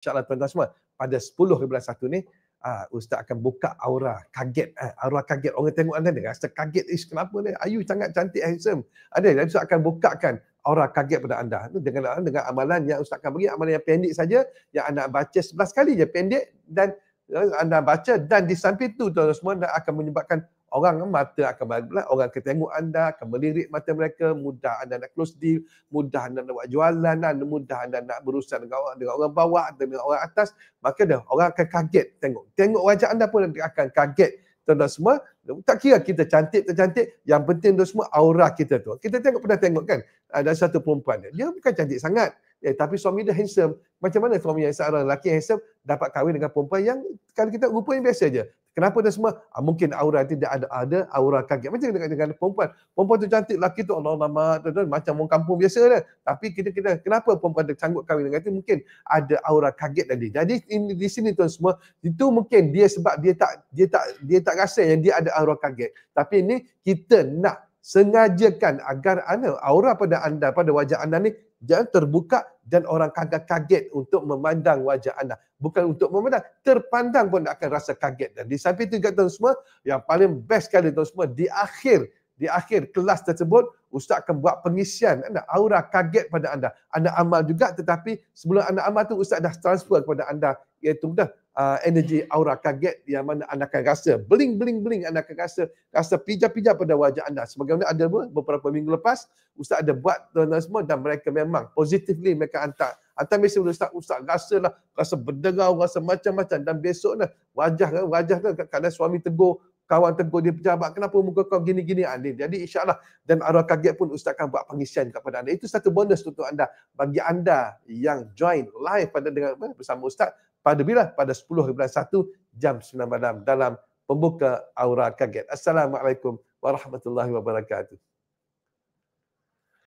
InsyaAllah tuan-tuan semua, pada 10/1 ni, Ustaz akan buka aura kaget. Aura kaget. Orang tengok anda ni rasa kaget. Kenapa ni? Ayu sangat cantik, handsome. Ada, dan Ustaz akan bukakan aura kaget pada anda. Dengan amalan yang Ustaz akan bagi, amalan yang pendek saja, yang anda baca 11 kali je, pendek, dan anda baca, dan di samping tu tuan-tuan semua akan menyebabkan orang mata akan berbelah, orang akan tengok anda, akan melirik mata mereka, mudah anda nak close deal, mudah anda nak buat jualan, mudah anda nak berurusan dengan orang bawah atau dengan orang atas, maka dah orang akan kaget tengok wajah anda pun akan kaget. Tuan-tuan semua, tak kira kita cantik tak cantik, yang penting tu semua aura kita tu. Kita pernah tengok kan, ada satu perempuan, dia bukan cantik sangat, tapi suami dia handsome. Macam mana suami yang seorang lelaki handsome dapat kahwin dengan perempuan yang kalau kita rupanya biasa je? Kenapa dah semua? Mungkin aura tidak ada aura kaget. Macam dengan perempuan. Perempuan tu cantik, lelaki tu Allah nama, macam orang kampung biasa dah. Tapi kita kenapa perempuan dia sanggup kahwin dengan dia? Mungkin ada aura kaget tadi. Jadi di sini tuan semua, itu mungkin dia sebab dia tak rasa yang dia ada aura kaget. Tapi ini kita nak sengajakan agar aura pada anda, pada wajah anda ni jangan terbuka dan orang kaget untuk memandang wajah anda. Bukan untuk memandang, terpandang pun akan rasa kaget. Dan di samping itu tuan semua, yang paling best sekali tuan semua, di akhir kelas tersebut, Ustaz akan buat pengisian aura kaget pada anda. Anda amal juga, tetapi sebelum anda amal tu Ustaz dah transfer kepada anda, iaitu energi aura kaget yang mana anda akan rasa bling, anda akan rasa pijak-pijak pada wajah anda. Sebagaimana ada beberapa minggu lepas, Ustaz ada buat tuan-tuan semua, dan mereka memang positively mereka hantar mesej, Ustaz rasa berderau, rasa macam-macam, dan besok wajah kadang suami tegur, kawan tegur dia, pejabat, kenapa muka kau gini-gini? Jadi insyaAllah, dan arwah kaget pun Ustaz akan buat pengisian kepada anda. Itu satu bonus untuk anda, bagi anda yang join live bersama Ustaz pada 10/1 jam 9 malam dalam pembuka aura kaget. Assalamualaikum warahmatullahi wabarakatuh.